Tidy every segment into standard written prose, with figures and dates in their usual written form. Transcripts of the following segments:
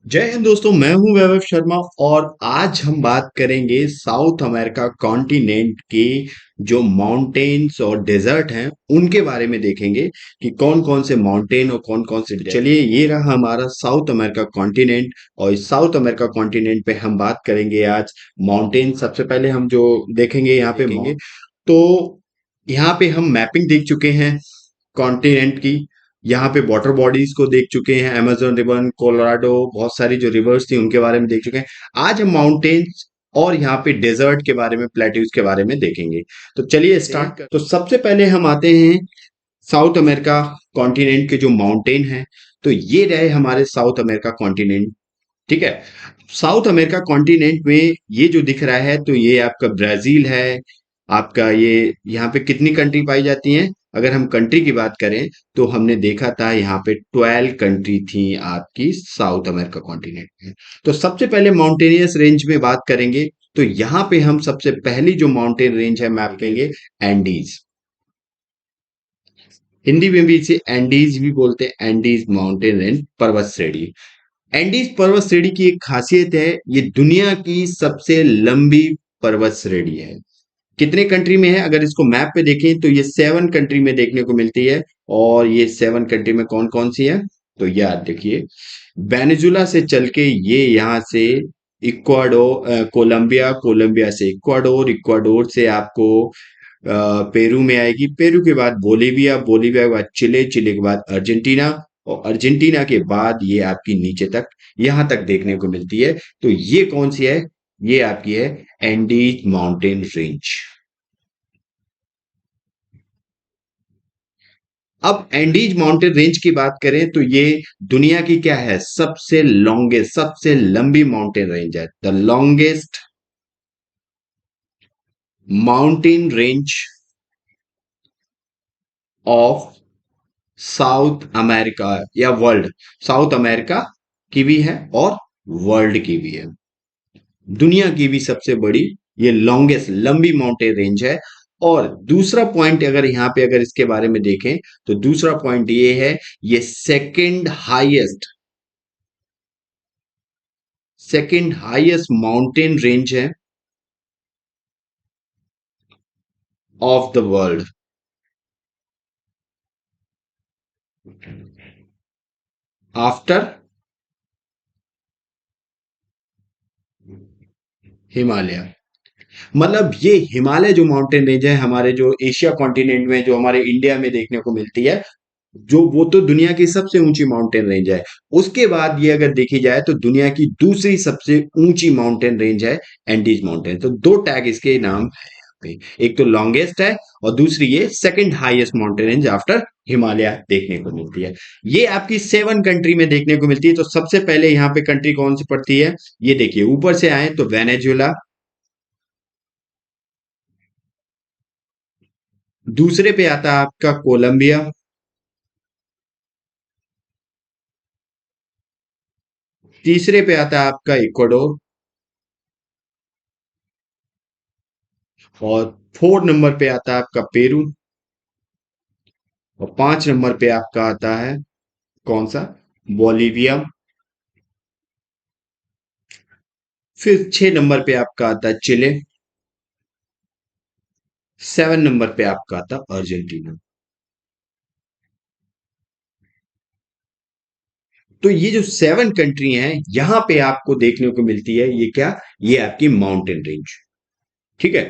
जय हिंद दोस्तों, मैं हूं वैभव शर्मा और आज हम बात करेंगे साउथ अमेरिका कॉन्टिनेंट के जो माउंटेन्स और डेजर्ट हैं उनके बारे में देखेंगे कि कौन कौन से माउंटेन और कौन कौन से चलिए ये रहा हमारा साउथ अमेरिका कॉन्टिनेंट। और इस साउथ अमेरिका कॉन्टिनेंट पे हम बात करेंगे आज माउंटेन। सबसे पहले हम जो देखेंगे यहाँ पे देखेंगे तो यहाँ पे हम मैपिंग देख चुके हैं कॉन्टिनेंट की। यहाँ पे वाटर बॉडीज को देख चुके हैं, अमेजन रिवर, कोलोराडो, बहुत सारी जो रिवर्स थी उनके बारे में देख चुके हैं। आज हम माउंटेन्स और यहाँ पे डेजर्ट के बारे में, प्लेट्यूज के बारे में देखेंगे। तो चलिए स्टार्ट कर। तो सबसे पहले हम आते हैं साउथ अमेरिका कॉन्टिनेंट के जो माउंटेन हैं। तो ये रहे हमारे साउथ अमेरिका कॉन्टिनेंट। ठीक है, साउथ अमेरिका कॉन्टिनेंट में ये जो दिख रहा है तो ये आपका ब्राजील है। आपका ये यहाँ पे कितनी कंट्री पाई जाती हैं? अगर हम कंट्री की बात करें तो हमने देखा था यहाँ पे 12 कंट्री थी आपकी साउथ अमेरिका कॉन्टिनेंट में। तो सबसे पहले माउंटेनियस रेंज में बात करेंगे तो यहाँ पे हम सबसे पहली जो माउंटेन रेंज है मैप करेंगे एंडीज। हिंदी में भी इसे एंडीज भी बोलते हैं, एंडीज माउंटेन रेंज, पर्वत श्रेणी। एंडीज पर्वत श्रेणी की एक खासियत है, ये दुनिया की सबसे लंबी पर्वत श्रेणी है। कितने कंट्री में है? अगर इसको मैप पे देखें तो ये 7 कंट्री में देखने को मिलती है। और ये 7 कंट्री में कौन कौन सी है? तो यार देखिए, वेनेजुला से चल के ये यहाँ से इक्वाडोर, कोलंबिया, कोलंबिया से इक्वाडोर, इक्वाडोर से आपको पेरू में आएगी, पेरू के बाद बोलीविया, बोलीविया के बाद चिले, चिले के बाद अर्जेंटीना, और अर्जेंटीना के बाद ये आपकी नीचे तक, यहां तक देखने को मिलती है। तो ये कौन सी है? ये आपकी है एंडीज माउंटेन रेंज। अब एंडीज माउंटेन रेंज की बात करें तो ये दुनिया की क्या है? सबसे लॉन्गेस्ट, सबसे लंबी माउंटेन रेंज है। The longest mountain range of South America या वर्ल्ड। साउथ अमेरिका की भी है और वर्ल्ड की भी है। दुनिया की भी सबसे बड़ी, ये लॉन्गेस्ट, लंबी माउंटेन रेंज है। और दूसरा पॉइंट अगर यहाँ पे अगर इसके बारे में देखें तो दूसरा पॉइंट ये है, ये सेकंड हाईएस्ट माउंटेन रेंज है of the world after Himalaya. मतलब ये हिमालय जो माउंटेन रेंज है हमारे जो एशिया कॉन्टिनेंट में, जो हमारे इंडिया में देखने को मिलती है, जो वो तो दुनिया की सबसे ऊंची माउंटेन रेंज है। उसके बाद ये अगर देखी जाए तो दुनिया की दूसरी सबसे ऊंची माउंटेन रेंज है एंडीज माउंटेन। तो दो टैग इसके नाम है यहाँ पे, एक तो लॉन्गेस्ट है और दूसरी ये second highest mountain range after Himalaya देखने को मिलती है। ये आपकी 7 कंट्री में देखने को मिलती है। तो सबसे पहले यहाँ पे कंट्री कौन सी पड़ती है? ये देखिए, ऊपर से आए तो वेनेजुला, दूसरे पे आता है आपका कोलंबिया, तीसरे पे आता है आपका इक्वाडोर, और 4 नंबर पे आता है आपका पेरू, और 5 नंबर पे आपका आता है कौन सा? बोलीविया। फिर 6 नंबर पे आपका आता है चिले, 7 नंबर पे आपका आता है अर्जेंटीना। तो ये जो 7 कंट्री हैं यहां पे आपको देखने को मिलती है, ये क्या? ये आपकी माउंटेन रेंज। ठीक है,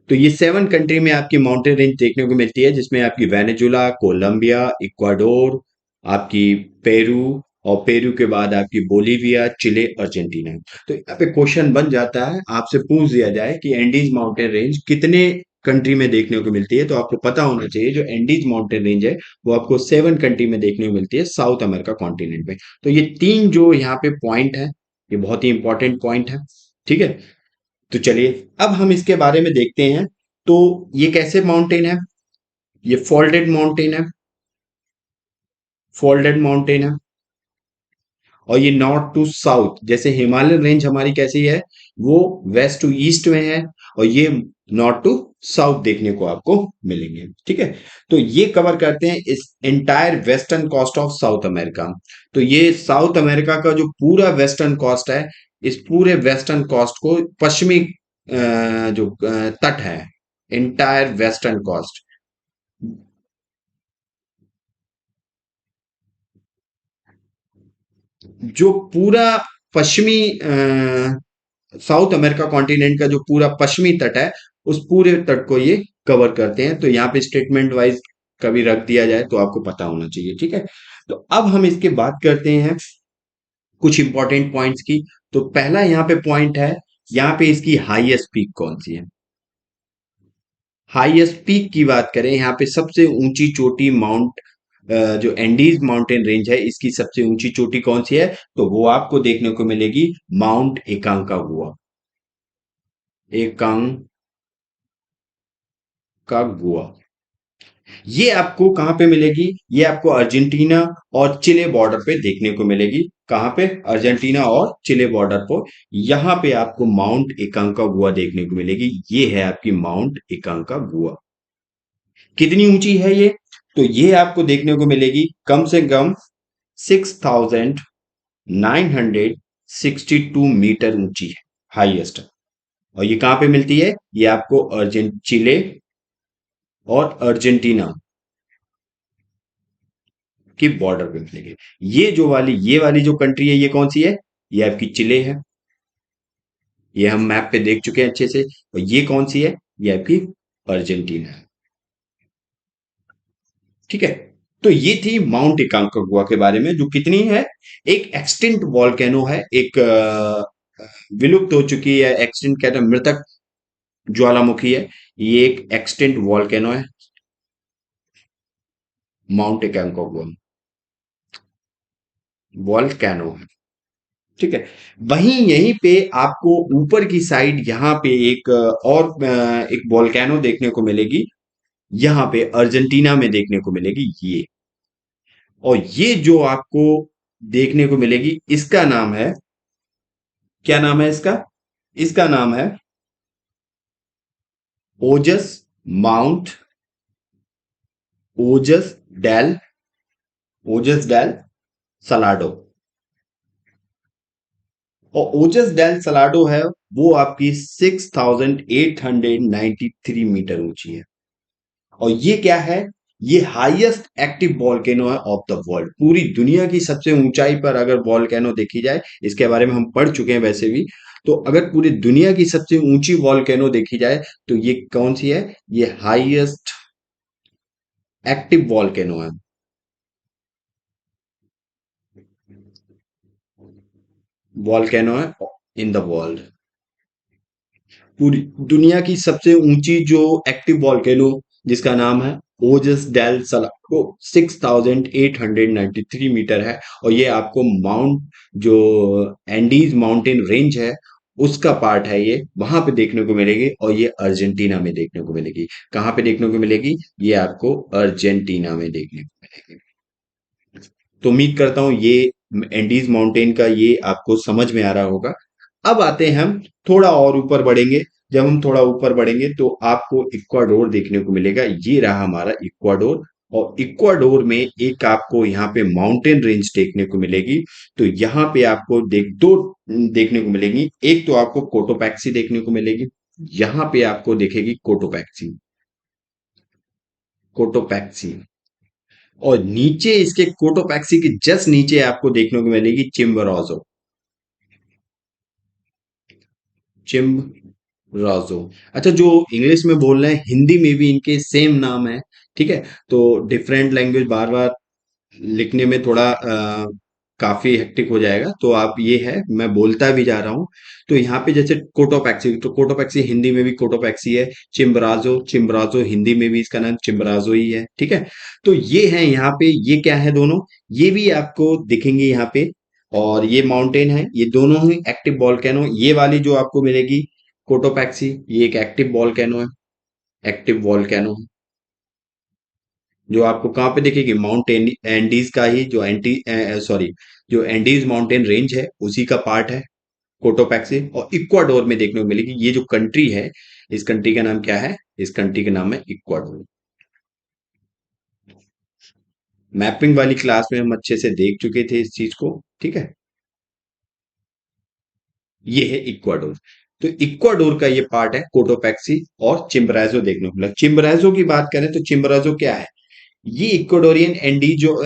तो ये 7 कंट्री में आपकी माउंटेन रेंज देखने को मिलती है, जिसमें आपकी वेनेजुला, कोलंबिया, इक्वाडोर, आपकी पेरू, और पेरू के बाद आपकी बोलीविया, चिले, अर्जेंटीना। तो यहाँ पे क्वेश्चन बन जाता है, आपसे पूछ दिया जाए कि एंडीज माउंटेन रेंज कितने कंट्री में देखने को मिलती है, तो आपको पता होना चाहिए जो एंडीज माउंटेन रेंज है वो आपको 7 कंट्री में देखने को मिलती है साउथ अमेरिका कॉन्टिनेंट में। तो ये 3 जो यहाँ पे पॉइंट है, ये बहुत ही इंपॉर्टेंट पॉइंट है। ठीक है, तो चलिए अब हम इसके बारे में देखते हैं। तो ये कैसे माउंटेन है? ये फोल्डेड माउंटेन है, फोल्डेड माउंटेन है। और ये नॉर्थ टू साउथ, जैसे हिमालयन रेंज हमारी कैसी है, वो वेस्ट टू ईस्ट में है, और ये नॉर्थ टू साउथ देखने को आपको मिलेंगे। ठीक है, तो ये कवर करते हैं इस entire western coast of South America. तो ये साउथ अमेरिका का जो पूरा वेस्टर्न कोस्ट है, इस पूरे वेस्टर्न कोस्ट को पश्चिमी जो तट है, एंटायर वेस्टर्न कोस्ट, जो पूरा पश्चिमी साउथ अमेरिका कॉन्टिनेंट का जो पूरा पश्चिमी तट है, उस पूरे तट को ये कवर करते हैं। तो यहाँ पे स्टेटमेंट वाइज कभी रख दिया जाए तो आपको पता होना चाहिए। ठीक है, तो अब हम इसके बात करते हैं कुछ इंपॉर्टेंट पॉइंट्स की। तो पहला यहाँ पे पॉइंट है, यहाँ पे इसकी हाईएस्ट पीक कौन सी है। हाईएस्ट पीक की बात करें, यहाँ पे सबसे ऊंची चोटी माउंट जो एंडीज माउंटेन रेंज है, इसकी सबसे ऊंची चोटी कौन सी है, तो वो आपको देखने को मिलेगी माउंट एकांकागुआ। एकांकागुआ, ये आपको कहाँ पे मिलेगी, ये आपको अर्जेंटीना और चिले बॉर्डर पे देखने को मिलेगी। कहाँ पे, अर्जेंटीना और चिले बॉर्डर पर, यहाँ पे आपको माउंट एकांकागुआ देखने को मिलेगी। ये है आपकी माउंट एकांकागुआ। कितनी ऊंची है ये, तो ये आपको देखने को मिलेगी कम से कम 6,962 मीटर ऊंची है, हाईएस्ट। और ये कहां पे मिलती है, ये आपको चिले और अर्जेंटीना की बॉर्डर पे मिलेगी। ये वाली जो कंट्री है, ये कौन सी है, ये आपकी चिले है। ये हम मैप पे देख चुके हैं अच्छे से। और ये कौन सी है, ये आपकी अर्जेंटीना है। ठीक है, तो ये थी माउंट एकांकागुआ के बारे में, जो कितनी है, एक एक्सटिंक्ट वॉल्केनो है, एक विलुप्त हो चुकी है, एक्सटिंक्ट कहते हैं, मृतक ज्वालामुखी है। ये एक एक्सटिंक्ट वॉल्केनो है, माउंट एकांकागुआ वॉल्केनो है। ठीक है, वहीं यहीं पे आपको ऊपर की साइड यहाँ पे एक एक वॉल्केनो देखने को मिलेगी, यहाँ पे अर्जेंटीना में देखने को मिलेगी ये। और ये जो आपको देखने को मिलेगी, इसका नाम है, क्या नाम है इसका, इसका नाम है ओजस माउंट, ओजस डेल, ओजस डेल सलाडो। और ओजस डेल सलाडो है, वो आपकी 6,893 मीटर ऊंची है। और ये क्या है, ये हाईएस्ट एक्टिव वॉल्केनो है ऑफ द वर्ल्ड। पूरी दुनिया की सबसे ऊंचाई पर अगर वॉल्केनो देखी जाए, इसके बारे में हम पढ़ चुके हैं वैसे भी, तो अगर पूरी दुनिया की सबसे ऊंची वॉल्केनो देखी जाए तो ये कौन सी है, ये हाईएस्ट एक्टिव वॉल्केनो है। वॉल्केनो है इन द वर्ल्ड, पूरी दुनिया की सबसे ऊंची जो एक्टिव वॉल्केनो, जिसका नाम है ओजस डेल सलाडो, 6,893 मीटर है। और ये आपको माउंट जो एंडीज माउंटेन रेंज है, उसका पार्ट है, ये वहां पे देखने को मिलेगी। और ये अर्जेंटीना में देखने को मिलेगी। कहाँ पे देखने को मिलेगी, ये आपको अर्जेंटीना में देखने को मिलेगी। तो उम्मीद करता हूं ये एंडीज माउंटेन का ये आपको समझ में आ रहा होगा। अब आते हैं हम थोड़ा और ऊपर बढ़ेंगे। जब हम थोड़ा ऊपर बढ़ेंगे तो आपको इक्वाडोर देखने को मिलेगा। ये रहा हमारा इक्वाडोर। और इक्वाडोर में एक आपको यहाँ पे माउंटेन रेंज देखने को मिलेगी। तो यहाँ पे आपको दो देखने को मिलेगी। एक तो आपको कोटोपैक्सी देखने को मिलेगी, यहाँ पे आपको देखेगी कोटोपैक्सी, कोटोपैक्सी। और नीचे इसके कोटोपैक्सी के जस्ट नीचे आपको देखने को मिलेगी चिम्बराजो, चिम्बराजो। अच्छा, जो इंग्लिश में बोल रहे हैं, हिंदी में भी इनके सेम नाम है। ठीक है, तो डिफरेंट लैंग्वेज बार बार लिखने में थोड़ा काफी हेक्टिक हो जाएगा, तो आप ये है, मैं बोलता भी जा रहा हूँ। तो यहाँ पे जैसे कोटोपैक्सी, तो कोटोपैक्सी हिंदी में भी कोटोपैक्सी है। चिम्बराजो, चिम्बराजो हिंदी में भी इसका नाम चिम्बराजो ही है। ठीक है, तो ये है यहाँ पे, ये क्या है दोनों, ये भी आपको दिखेंगे यहाँ पे। और ये माउंटेन है, ये दोनों ही एक्टिव वॉल्केनो। ये वाली जो आपको मिलेगी कोटोपैक्सी, ये एक एक्टिव वॉल्केनो है, एक्टिव वॉल्केनो, जो आपको कहाँ पे दिखेगी, माउंट एंडीज का ही, जो एंटी सॉरी जो एंडीज माउंटेन रेंज है, उसी का पार्ट है। कोटोपैक्सी, और इक्वाडोर में देखने को मिलेगी। ये जो कंट्री है, इस कंट्री का नाम क्या है? इस कंट्री का नाम है इक्वाडोर। मैपिंग वाली क्लास में हम अच्छे से देख चुके थे इस चीज को, ठीक है। ये है इक्वाडोर। तो इक्वाडोर का ये पार्ट है कोटोपैक्सी, और चिम्बराजो देखने को मिला। चिम्बराजो की बात करें तो चिम्बराजो क्या है? ये इक्वाडोरियन एंडीज जो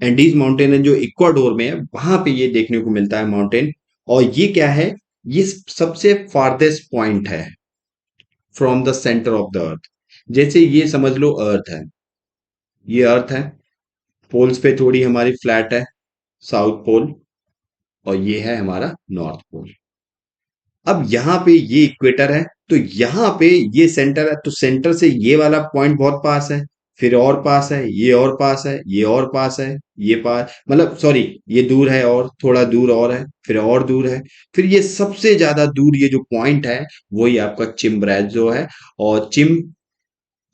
एंडीज माउंटेन है जो इक्वाडोर में है, वहां पे ये देखने को मिलता है माउंटेन। और ये क्या है? ये सबसे फार्देस्ट पॉइंट है from the centre of the earth. जैसे ये समझ लो अर्थ है, ये अर्थ है, पोल्स पे थोड़ी हमारी फ्लैट है, साउथ पोल, और ये है हमारा नॉर्थ पोल। अब यहाँ पे ये इक्वेटर है, तो यहाँ पे ये सेंटर है, तो सेंटर से ये वाला पॉइंट बहुत पास है, फिर और पास है, ये और पास है, ये और पास है, ये पास, मतलब सॉरी, ये दूर है और थोड़ा दूर और है, फिर और दूर है, फिर ये सबसे ज्यादा दूर ये जो पॉइंट है वही आपका चिम्ब्राजो है। और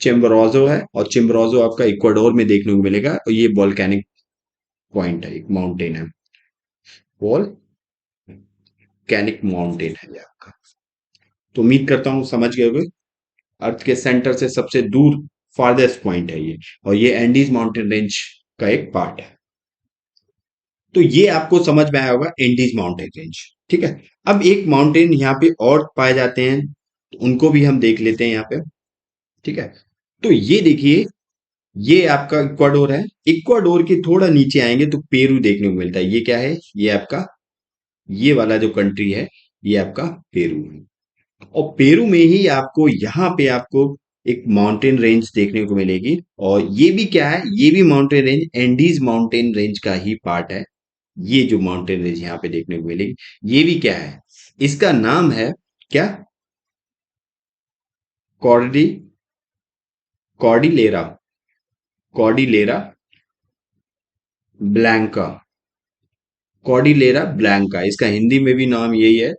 चिम्बरोजो है, और चिम्बरोजो आपका इक्वाडोर में देखने को मिलेगा, और ये वॉल्केनिक पॉइंट है, एक माउंटेन है, वॉल्केनिक माउंटेन है ये आपका। तो उम्मीद करता हूँ समझ गए होगे। अर्थ के सेंटर से सबसे दूर फारदेस्ट पॉइंट है ये, और ये एंडीज माउंटेन रेंज का एक पार्ट है। तो ये आपको समझ में आया होगा एंडीज माउंटेन रेंज, ठीक है। अब एक माउंटेन यहाँ पे और पाए जाते हैं, तो उनको भी हम देख लेते हैं यहाँ पे, ठीक है। तो ये देखिए, ये आपका इक्वाडोर है। इक्वाडोर के थोड़ा नीचे आएंगे तो पेरू देखने को मिलता है। ये क्या है? ये आपका, ये वाला जो कंट्री है, ये आपका पेरू है। और पेरू में ही आपको यहाँ पे आपको एक माउंटेन रेंज देखने को मिलेगी, और ये भी क्या है? ये भी mountain range Andes mountain range का ही पार्ट है। ये जो माउंटेन रेंज यहाँ पे देखने को मिलेगी, ये भी क्या है? इसका नाम है क्या? कॉर्डी Cordillera, Cordillera Blanca, Cordillera Blanca, इसका हिंदी में भी नाम यही है,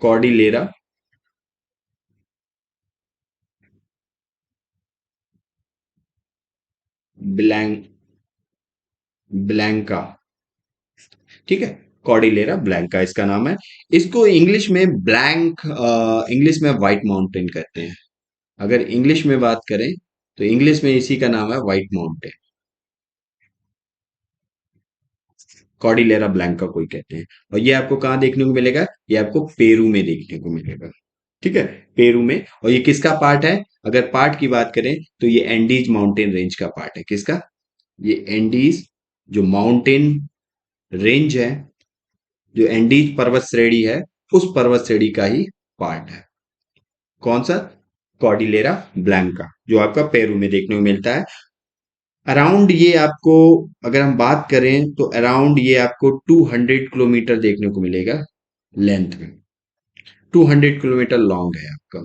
कॉर्डिलेरा ब्लैंक ब्लैंका, ठीक है। कॉर्डिलेरा ब्लैंका इसका नाम है। इसको इंग्लिश में ब्लैंक, इंग्लिश में व्हाइट माउंटेन कहते हैं। अगर इंग्लिश में बात करें तो इंग्लिश में इसी का नाम है व्हाइट माउंटेन, कॉर्डिलेरा ब्लैंका कोई कहते हैं। और ये आपको कहाँ देखने को मिलेगा? ये आपको पेरू में देखने को मिलेगा, ठीक है, पेरू में। और ये किसका पार्ट है? अगर पार्ट की बात करें तो ये एंडीज माउंटेन रेंज का पार्ट है। किसका? ये एंडीज जो माउंटेन रेंज है, जो एंडीज पर्वत श्रेणी है, उस पर्वत श्रेणी का ही पार्ट है। कौन सा? कॉर्डिलेरा ब्लैंका, जो आपका पेरू में देखने को मिलता है। अराउंड ये आपको, अगर हम बात करें तो अराउंड ये आपको 200 किलोमीटर देखने को मिलेगा लेंथ में। 200 किलोमीटर लॉन्ग है आपका,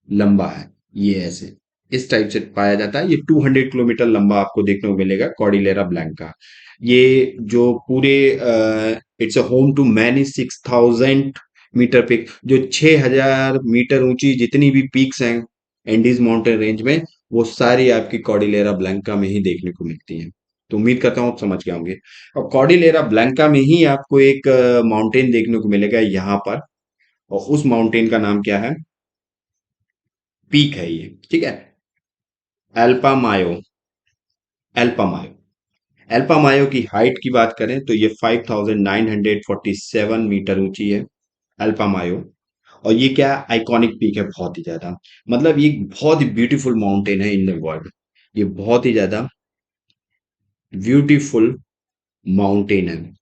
लंबा है ये, ऐसे इस टाइप से पाया जाता है। ये 200 किलोमीटर लंबा आपको देखने को मिलेगा कॉर्डिलेरा ब्लैंका। ये जो पूरे, it's a home to many 6000 metre peak, जो 6000 मीटर ऊंची जितनी भी पीक्स हैं एंडीज माउंटेन रेंज में, वो सारी आपकी कॉर्डिलेरा ब्लैंका में ही देखने को मिलती हैं। तो उम्मीद करता हूँ आप समझ गए होंगे। और कॉर्डिलेरा ब्लैंका में ही आपको एक माउंटेन देखने को मिलेगा यहाँ पर, और उस माउंटेन का नाम क्या है? पीक है ये, ठीक है। एल्पामायो, एल्पामायो, एल्पामायो की हाइट की बात करें तो ये 5947 मीटर ऊंची है, अल्पामायो। और ये क्या आइकॉनिक पीक है, बहुत ही ज्यादा, मतलब ये बहुत ही ब्यूटीफुल माउंटेन है इन द वर्ल्ड। ये बहुत ही ज्यादा ब्यूटीफुल माउंटेन है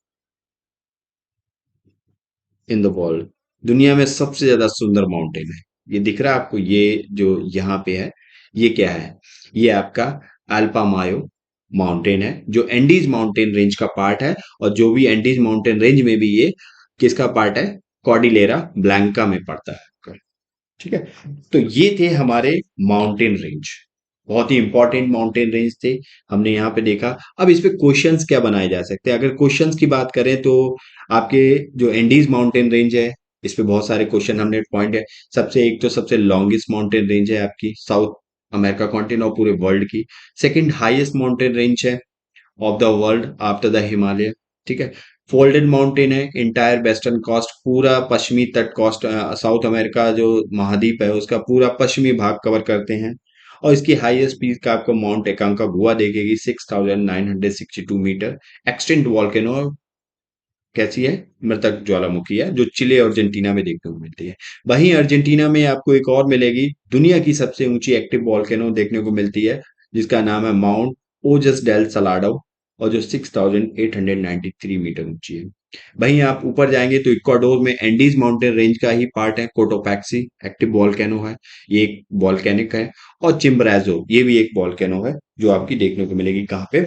इन द वर्ल्ड। दुनिया में सबसे ज्यादा सुंदर माउंटेन है। ये दिख रहा है आपको, ये जो यहाँ पे है, ये क्या है? ये आपका अल्पामायो माउंटेन है, जो एंडीज माउंटेन रेंज का पार्ट है। और जो भी एंडीज माउंटेन रेंज में भी ये किसका पार्ट है? कॉर्डिलेरा ब्लैंका में पड़ता है, ठीक है। तो ये थे हमारे माउंटेन रेंज, बहुत ही इंपॉर्टेंट माउंटेन रेंज थे, हमने यहाँ पे देखा। अब इस पे क्वेश्चंस क्या बनाए जा सकते हैं? अगर क्वेश्चंस की बात करें तो आपके जो एंडीज माउंटेन रेंज है, इस पे बहुत सारे क्वेश्चन हमने पॉइंट है। सबसे एक तो सबसे लॉन्गेस्ट माउंटेन रेंज है आपकी साउथ अमेरिका कॉन्टिनेंट और पूरे वर्ल्ड की। सेकंड हाईएस्ट माउंटेन रेंज है, of the world after the Himalaya. ठीक है। फोल्डेड माउंटेन है, इंटायर वेस्टर्न कोस्ट, पूरा पश्चिमी तट कोस्ट, साउथ अमेरिका जो महाद्वीप है उसका पूरा पश्चिमी भाग कवर करते हैं। और इसकी हाईएस्ट पीक आपको माउंट एकांकागुआ देखेगी, 6,962 मीटर। एक्सटिंक्ट वॉल्केनो कैसी है, मृतक ज्वालामुखी है, जो चिले और अर्जेंटीना में देखने को मिलती है। वहीं अर्जेंटीना में आपको एक और मिलेगी, दुनिया की सबसे ऊंची एक्टिव वॉल्केनो देखने को मिलती है, जिसका नाम है माउंट ओजस डेल सलाडो, और जो 6,893 मीटर ऊंची है। वहीं आप ऊपर जाएंगे तो इक्वाडोर में एंडीज माउंटेन रेंज का ही पार्ट है कोटोपैक्सी, एक्टिव वॉल्केनो है, ये एक वॉल्केनिक है। और चिम्बराजो, ये भी एक वॉल्केनो है, जो आपकी देखने को मिलेगी कहाँ पे,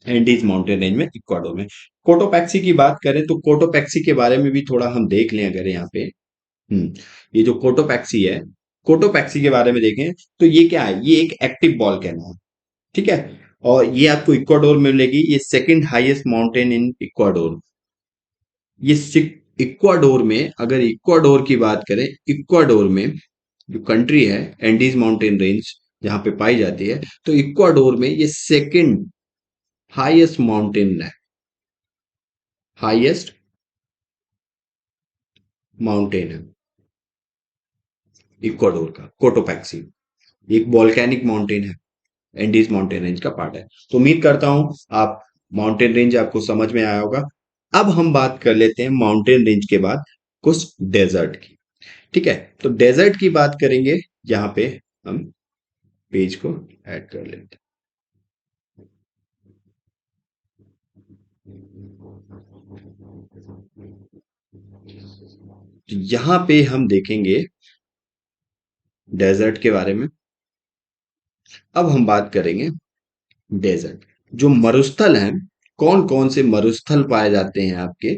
एंडीज माउंटेन रेंज में, इक्वाडोर में। कोटोपैक्सी की बात करें तो कोटोपैक्सी के बारे में भी थोड़ा हम देख लें अगर यहाँ पे। हम्म ये जो कोटोपैक्सी है, कोटोपैक्सी के बारे में देखें तो ये क्या है, ये एक एक्टिव वॉल्केनो है। ठीक है। और ये आपको इक्वाडोर में मिलेगी, ये second highest mountain in Ecuador. ये इक्वाडोर में, अगर इक्वाडोर की बात करें, इक्वाडोर में जो कंट्री है, एंडीज माउंटेन रेंज जहां पे पाई जाती है, तो इक्वाडोर में ये सेकंड हाईएस्ट माउंटेन है, हाईएस्ट माउंटेन है इक्वाडोर का, कोटोपैक्सी। एक वॉल्केनिक माउंटेन है, एंडीज माउंटेन रेंज का पार्ट है। तो उम्मीद करता हूं आप माउंटेन रेंज आपको समझ में आया होगा। अब हम बात कर लेते हैं माउंटेन रेंज के बाद कुछ डेजर्ट की। ठीक है। तो डेजर्ट की बात करेंगे, यहाँ पे हम पेज को ऐड कर लेते हैं। तो यहाँ पे हम देखेंगे डेजर्ट के बारे में। अब हम बात करेंगे डेजर्ट, जो मरुस्थल हैं, कौन कौन से मरुस्थल पाए जाते हैं आपके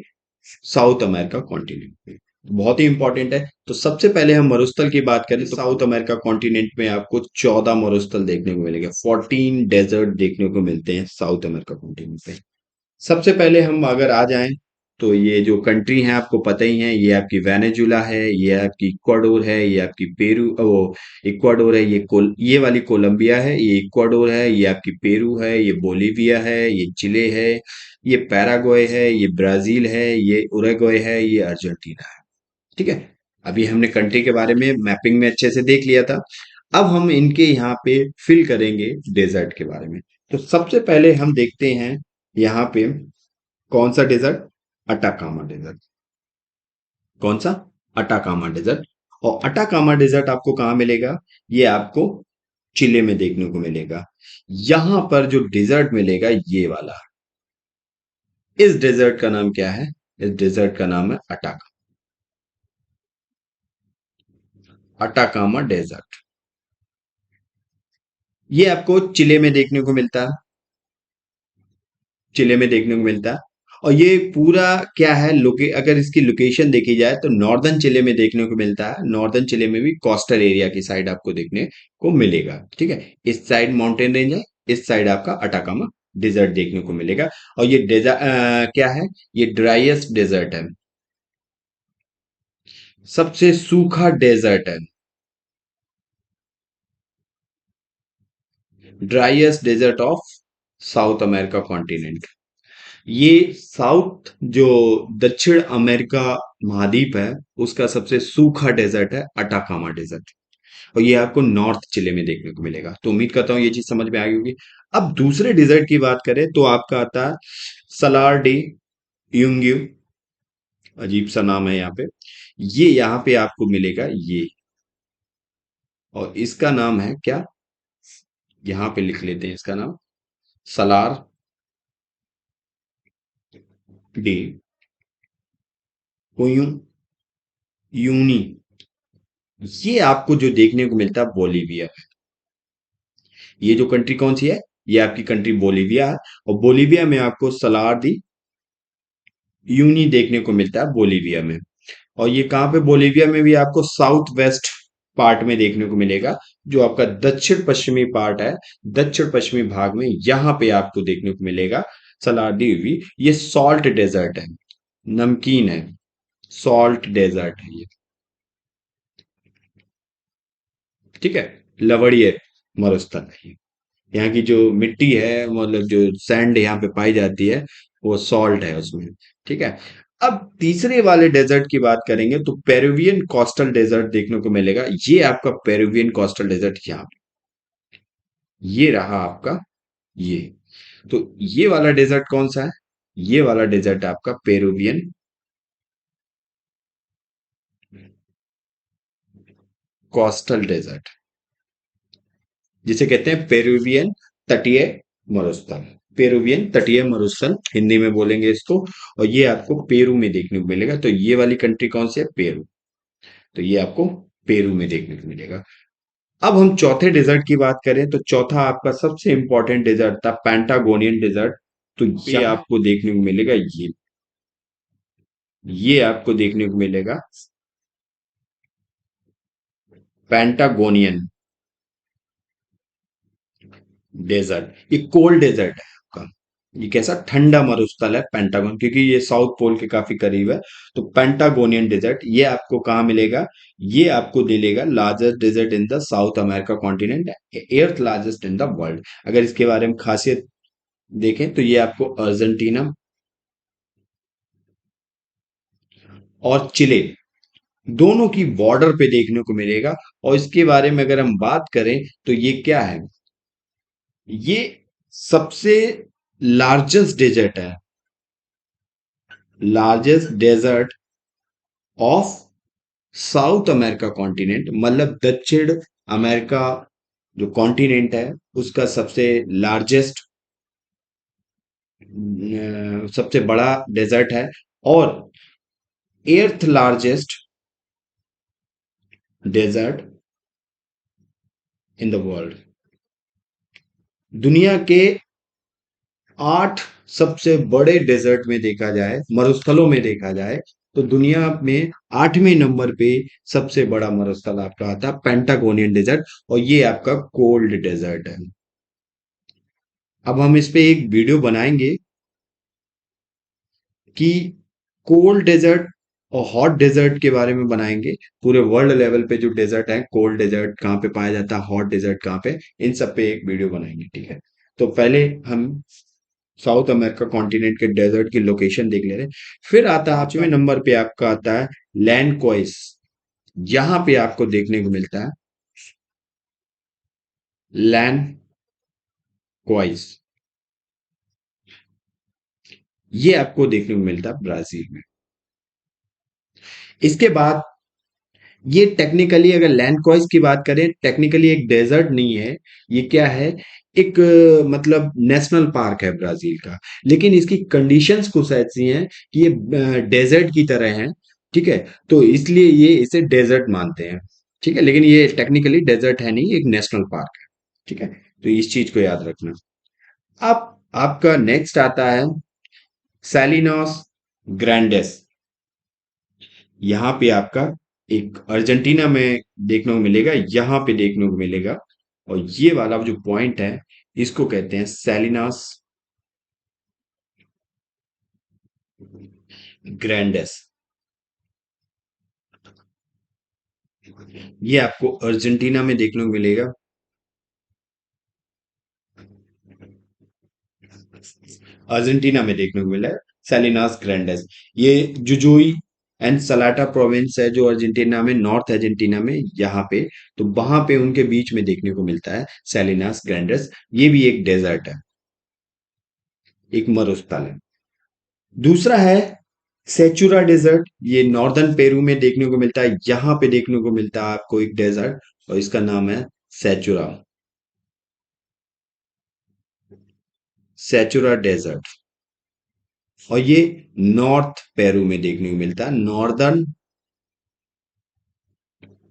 साउथ अमेरिका कॉन्टिनेंट पे, बहुत ही इंपॉर्टेंट है। तो सबसे पहले हम मरुस्थल की बात करें तो साउथ अमेरिका कॉन्टिनेंट में आपको 14 मरुस्थल देखने को मिलेंगे, 14 डेजर्ट देखने को मिलते हैं साउथ अमेरिका कॉन्टिनेंट पे। सबसे पहले हम अगर आ जाएं तो ये जो कंट्री है आपको पता ही है, ये आपकी वेनेजुला है, ये आपकी इक्वाडोर है, ये आपकी पेरू वो इक्वाडोर है, ये वाली कोलंबिया है, ये इक्वाडोर है, ये आपकी पेरू है, ये बोलीविया है, ये चिले है, ये पैराग्वे है, ये ब्राजील है, ये उरुग्वे है, ये अर्जेंटीना है। ठीक है। अभी हमने कंट्री के बारे में मैपिंग में अच्छे से देख लिया था। अब हम इनके यहाँ पे फिल करेंगे डेजर्ट के बारे में। तो सबसे पहले हम देखते हैं यहाँ पे कौन सा डेजर्ट, अटाकामा डेजर्ट। कौन सा, अटाकामा डेजर्ट। और अटाकामा डेजर्ट आपको कहाँ मिलेगा, ये आपको चिले में देखने को मिलेगा। यहां पर जो डेजर्ट मिलेगा ये वाला, इस डेजर्ट का नाम क्या है, इस डेजर्ट का नाम है अटाकामा डेजर्ट। ये आपको चिले में देखने को मिलता है, चिले में देखने को मिलता है। और ये पूरा क्या है, अगर इसकी लोकेशन देखी जाए तो नॉर्दर्न चिले में देखने को मिलता है, नॉर्दर्न चिले में भी कोस्टल एरिया की साइड आपको देखने को मिलेगा। ठीक है। इस साइड माउंटेन रेंज है, इस साइड आपका अटाकामा डेजर्ट देखने को मिलेगा। और ये डेजर्ट क्या है, ये ड्राइएस्ट डेजर्ट है, सबसे सूखा डेजर्ट है, driest desert of South America continent. ये साउथ जो दक्षिण अमेरिका महाद्वीप है उसका सबसे सूखा डेजर्ट है अटाकामा डेजर्ट। और ये आपको नॉर्थ चिले में देखने को मिलेगा। तो उम्मीद करता हूँ ये चीज समझ में आ गई होगी। अब दूसरे डेजर्ट की बात करें तो आपका आता है सलार डी यूंग्यू, अजीब सा नाम है यहाँ पे। ये यहाँ पे आपको मिलेगा ये, और इसका नाम है क्या, यहाँ पे लिख लेते हैं इसका नाम, सलार डी यूनी। ये आपको जो देखने को मिलता है बोलीविया, ये जो कंट्री कौन सी है, ये आपकी कंट्री बोलीविया है। और बोलीविया में आपको सलार दी यूनी देखने को मिलता है बोलीविया में। और ये कहाँ पे, बोलीविया में भी आपको साउथ वेस्ट पार्ट में देखने को मिलेगा, जो आपका दक्षिण पश्चिमी पार्ट है, दक्षिण पश्चिमी भाग में यहाँ पे आपको देखने को मिलेगा सलार दी हुई। ये सॉल्ट डेजर्ट है, नमकीन है, सॉल्ट डेजर्ट है ये। ठीक है। लवड़ीय मरुस्थल है ये। यहाँ की जो मिट्टी है, मतलब जो सैंड यहाँ पे पाई जाती है, वो सॉल्ट है उसमें। ठीक है। अब तीसरे वाले डेजर्ट की बात करेंगे तो पेरुवियन कोस्टल डेजर्ट देखने को मिलेगा। ये आपका पेरुवियन कोस्टल डेजर्ट यहाँ पे, ये रहा आपका, ये। तो ये वाला डेजर्ट कौन सा है? ये वाला डेजर्ट आपका पेरुवियन कोस्टल डेजर्ट, जिसे कहते हैं पेरुवियन तटीय मरुस्थल। पेरुवियन तटीय मरुस्थल हिंदी में बोलेंगे इसको। और ये आपको पेरू में देखने को मिलेगा। तो ये वाली कंट्री कौन सी है? पेरू। तो ये आपको पेरू में देखने को मिलेगा। अब हम चौथे डेजर्ट की बात करें तो चौथा आपका सबसे इंपॉर्टेंट डेजर्ट था पैंटागोनियन डेजर्ट। तो ये आपको देखने को मिलेगा, ये आपको देखने को मिलेगा पैंटागोनियन डेजर्ट। ये कोल्ड डेजर्ट है आपका। ये कैसा? ठंडा मरुस्थल है पेंटागन, क्योंकि ये साउथ पोल के काफी करीब है। तो पेंटागोनियन डेजर्ट ये आपको कहाँ मिलेगा? ये आपको मिलेगा largest desert in the South America continent, earth largest in the world. अगर इसके बारे में खासियत देखें तो ये आपको अर्जेंटीना और चिले दोनों की बॉर्डर पे देखने को मिलेगा। और इसके बारे में अगर हम बात करें तो ये क्या है? ये सबसे लार्जेस्ट डेजर्ट है, largest desert of South America continent, मतलब दक्षिण अमेरिका जो कॉन्टिनेंट है उसका सबसे लार्जेस्ट, सबसे बड़ा डेजर्ट है। और earth largest desert in the world. दुनिया के 8 सबसे बड़े डेजर्ट में देखा जाए, मरुस्थलों में देखा जाए, तो दुनिया में 8वें नंबर पे सबसे बड़ा मरुस्थल आपका आता है पेंटागोनियन डेजर्ट। और ये आपका कोल्ड डेजर्ट है। अब हम इस पे एक वीडियो बनाएंगे कि कोल्ड डेजर्ट और हॉट डेजर्ट के बारे में बनाएंगे। पूरे वर्ल्ड लेवल पे जो डेजर्ट है, कोल्ड डेजर्ट कहाँ पे पाया जाता है, हॉट डेजर्ट कहाँ पे, इन सब पे एक वीडियो बनाएंगे। ठीक है। तो पहले हम साउथ अमेरिका कॉन्टिनेंट के डेजर्ट की लोकेशन देख ले रहे हैं। फिर आता है 5वें नंबर पे आपका आता है लैंड क्वाइस। यहाँ पे आपको देखने को मिलता है लैंड क्वाइस। ये आपको देखने को मिलता है ब्राजील में। इसके बाद ये टेक्निकली अगर लैंड क्वाइस की बात करें, टेक्निकली एक डेजर्ट नहीं है। ये क्या है? एक मतलब नेशनल पार्क है ब्राजील का। लेकिन इसकी कंडीशंस कुछ ऐसी हैं कि ये डेजर्ट की तरह है। ठीक है। तो इसलिए ये इसे डेजर्ट मानते हैं। ठीक है। लेकिन ये टेक्निकली डेजर्ट है नहीं, एक नेशनल पार्क है। ठीक है। तो इस चीज को याद रखना। अब आपका नेक्स्ट आता है सैलिनोस ग्रैंडेस। यहाँ पे आपका एक अर्जेंटीना में देखने को मिलेगा, यहाँ पे देखने को मिलेगा। और ये वाला जो पॉइंट है इसको कहते हैं सैलिनास ग्रैंडेस। ये आपको अर्जेंटीना में देखने को मिलेगा। अर्जेंटीना में देखने को मिला है सैलिनास ग्रैंडेस। ये जुजुई एंड सलाटा प्रोविंस है जो अर्जेंटीना में, नॉर्थ अर्जेंटीना में यहाँ पे। तो वहां पे उनके बीच में देखने को मिलता है सैलिनास ग्रैंडेस। ये भी एक डेजर्ट है, एक मरुस्थल है। दूसरा है सेचुरा डेजर्ट। ये नॉर्दर्न पेरू में देखने को मिलता है। यहां पे देखने को मिलता है आपको एक डेजर्ट और इसका नाम है सेचुरा, सेचुरा डेजर्ट। और ये नॉर्थ पेरू में देखने को मिलता है, नॉर्दर्न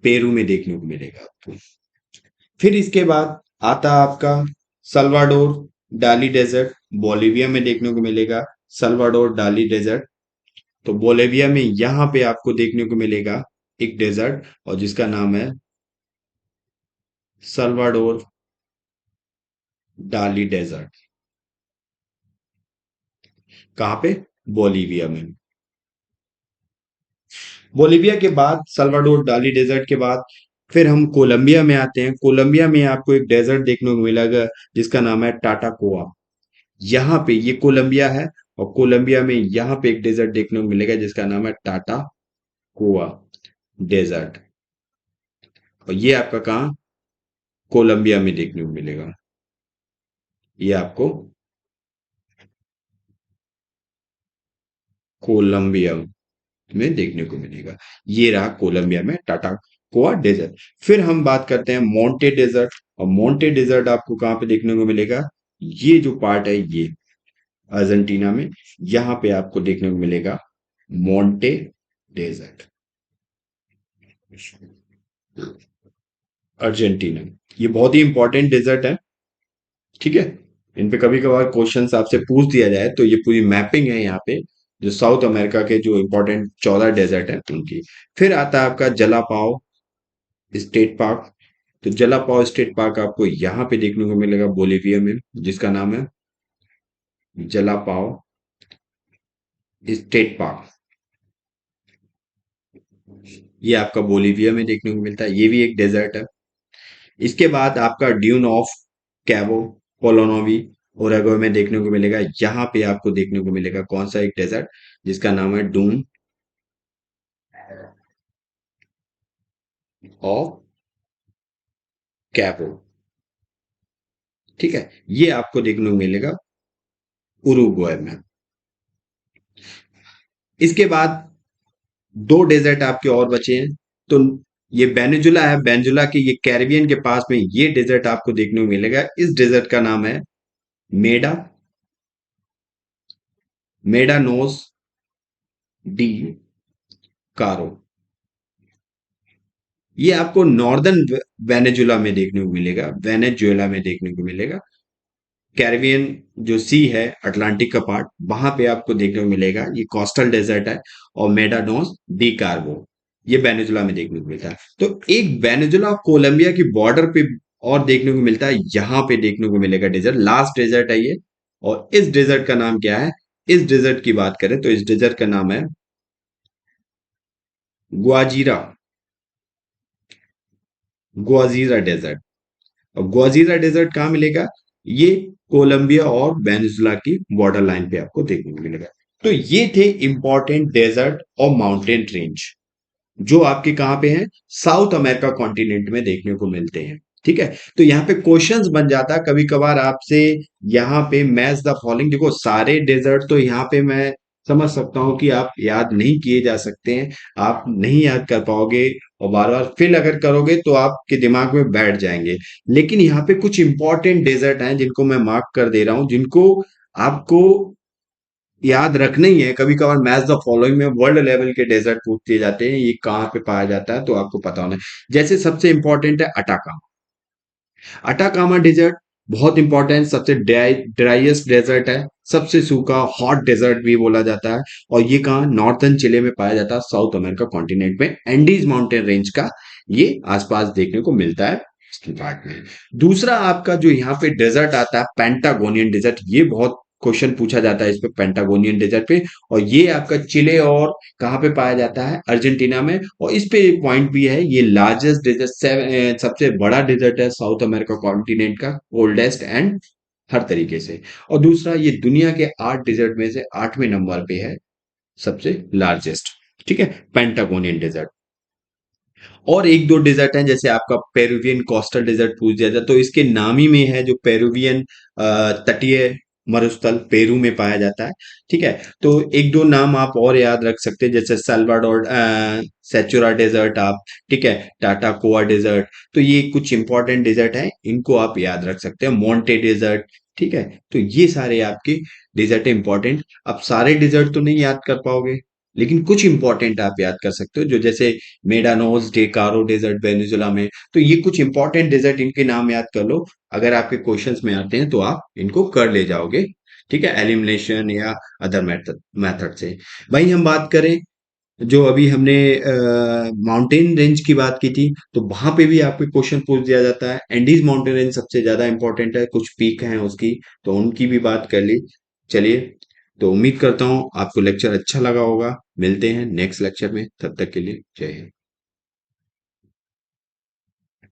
पेरू में देखने को मिलेगा आपको। फिर इसके बाद आता है आपका सल्वाडोर डाली डेजर्ट। बोलिविया में देखने को मिलेगा सल्वाडोर डाली डेजर्ट। तो बोलिविया में यहां पे आपको देखने को मिलेगा एक डेजर्ट और जिसका नाम है सल्वाडोर डाली डेजर्ट। कहाँ पे? बोलिविया में। बोलिविया के बाद सल्वाडोर डाली डेजर्ट के बाद फिर हम कोलंबिया में आते हैं। कोलंबिया में आपको एक डेजर्ट देखने को मिलेगा जिसका नाम है टाटाकोआ। यहाँ पे ये कोलंबिया है, और कोलंबिया में यहाँ पे एक डेजर्ट देखने को मिलेगा जिसका नाम है टाटाकोआ डेजर्ट। और ये आपका कहाँ, कोलंबिया में देखने को मिलेगा। ये आपको कोलंबिया में देखने को मिलेगा। ये रहा कोलंबिया में टाटा कोआ डेजर्ट। फिर हम बात करते हैं मोंटे डेजर्ट। और मोंटे डेजर्ट आपको कहाँ पे देखने को मिलेगा, ये जो पार्ट है ये अर्जेंटीना में, यहाँ पे आपको देखने को मिलेगा मोंटे डेजर्ट, अर्जेंटीना। ये बहुत ही इंपॉर्टेंट डेजर्ट है, ठीक है। इन पे कभी कभार क्वेश्चंस आपसे पूछ दिया जाए तो ये पूरी मैपिंग है यहाँ पे, जो साउथ अमेरिका के जो इंपॉर्टेंट 14 डेजर्ट है उनकी। फिर आता है आपका जलापाओ स्टेट पार्क। तो जलापाओ स्टेट पार्क आपको यहाँ पे देखने को मिलेगा बोलिविया में, जिसका नाम है जलापाओ स्टेट पार्क। ये आपका बोलिविया में देखने को मिलता है, ये भी एक डेजर्ट है। इसके बाद आपका ड्यून ऑफ कैबो पोलोनोवी ओरेगो में देखने को मिलेगा। यहाँ पे आपको देखने को मिलेगा कौन सा एक डेजर्ट, जिसका नाम है डून ऑफ कैबो, ठीक है। ये आपको देखने को मिलेगा उरुग्वे में। इसके बाद दो डेजर्ट आपके और बचे हैं। तो ये बेनेजुला है, बेनेजुला के ये कैरिबियन के पास में ये डेजर्ट आपको देखने को मिलेगा। इस डेजर्ट का नाम है मेडा मेडानोस डी कारो। ये आपको नॉर्दर्न वेनेजुला में देखने को मिलेगा, वेनेजुएला में देखने को मिलेगा। कैरिबियन जो सी है, अटलांटिक का पार्ट, वहां पे आपको देखने को मिलेगा। ये कोस्टल डेजर्ट है। और मेडानोस डी कार्बो ये वेनेजुला में देखने को मिलता है। तो एक वेनेजुला और कोलंबिया की बॉर्डर पे और देखने को मिलता है, यहाँ पे देखने को मिलेगा डेजर्ट, लास्ट डेजर्ट है ये। और इस डेजर्ट का नाम क्या है, इस डेजर्ट की बात करें तो इस डेजर्ट का नाम है ग्वाजीरा, ग्वाजीरा डेजर्ट। और ग्वाजीरा डेजर्ट कहाँ मिलेगा, ये कोलंबिया और वेनेजुला की बॉर्डर लाइन पे आपको देखने को मिलेगा। तो ये थे इंपॉर्टेंट डेजर्ट और माउंटेन रेंज जो आपके कहाँ पे हैं, साउथ अमेरिका कॉन्टिनेंट में देखने को मिलते हैं, ठीक है। तो यहाँ पे क्वेश्चंस बन जाता है कभी कभार आपसे, यहाँ पे मैच द फॉलोइंग। देखो सारे डेजर्ट तो यहाँ पे मैं समझ सकता हूँ कि आप याद नहीं किए जा सकते हैं, आप नहीं याद कर पाओगे, और बार बार फिल अगर करोगे तो आपके दिमाग में बैठ जाएंगे। लेकिन यहाँ पे कुछ इंपॉर्टेंट डेजर्ट हैं जिनको मैं मार्क कर दे रहा हूँ, जिनको आपको याद रखना ही है। कभी कभार मैच द फॉलोइंग में वर्ल्ड लेवल के डेजर्ट पूछ दिए जाते हैं, ये कहाँ पे पाया जाता है तो आपको पता होना है। जैसे सबसे इंपॉर्टेंट है अटाकामा। अटाकामा डेजर्ट बहुत इंपॉर्टेंट, सबसे ड्राइएस्ट डेजर्ट है, सबसे सूखा हॉट डेजर्ट भी बोला जाता है। और ये कहाँ, नॉर्थर्न चिले में पाया जाता है, साउथ अमेरिका कॉन्टिनेंट में, एंडीज माउंटेन रेंज का ये आसपास देखने को मिलता है ईस्टर्न पार्ट में। दूसरा आपका जो यहाँ पे डेजर्ट आता है पेंटागोनियन डेजर्ट, ये बहुत क्वेश्चन पूछा जाता है इस पे, पेंटागोनियन डेजर्ट पे। और ये आपका चिले और कहाँ पे पाया जाता है, अर्जेंटीना में। और इस पे एक पॉइंट भी है, ये लार्जेस्ट डेजर्ट, सबसे बड़ा डेजर्ट है साउथ अमेरिका कॉन्टिनेंट का, ओल्डेस्ट एंड हर तरीके से। और दूसरा ये दुनिया के 8 डेजर्ट में से 8वें नंबर पे है, सबसे लार्जेस्ट, ठीक है, पेंटागोनियन डेजर्ट। और एक दो डेजर्ट हैं, जैसे आपका पेरुवियन कोस्टल डेजर्ट पूछ दिया जाए तो इसके नाम ही में है, जो पेरुवियन तटीय मरुस्थल पेरू में पाया जाता है, ठीक है। तो एक दो नाम आप और याद रख सकते हैं, जैसे सल्वाडोर सेचुरा डेजर्ट आप, ठीक है, टाटा कोआ डेजर्ट। तो ये कुछ इंपॉर्टेंट डेजर्ट है, इनको आप याद रख सकते हैं, मोंटे डेजर्ट, ठीक है। तो ये सारे आपके डेजर्ट इंपॉर्टेंट। अब सारे डेजर्ट तो नहीं याद कर पाओगे, लेकिन कुछ इंपॉर्टेंट आप याद कर सकते हो, जो जैसे मेडानोस डे कारो डेजर्ट वेनेजुला में। तो ये कुछ इंपॉर्टेंट डेजर्ट, इनके नाम याद कर लो, अगर आपके क्वेश्चंस में आते हैं तो आप इनको कर ले जाओगे, ठीक है, एलिमिनेशन या अदर मेथड मेथड से। वहीं हम बात करें, जो अभी हमने माउंटेन रेंज की बात की थी, तो वहां पे भी आपको क्वेश्चन पूछ दिया जाता है। एंडीज माउंटेन रेंज सबसे ज्यादा इंपॉर्टेंट है, कुछ पीक हैं उसकी, तो उनकी भी बात कर ली। चलिए, तो उम्मीद करता हूँ आपको लेक्चर अच्छा लगा होगा। मिलते हैं नेक्स्ट लेक्चर में, तब तक के लिए जय हिंद।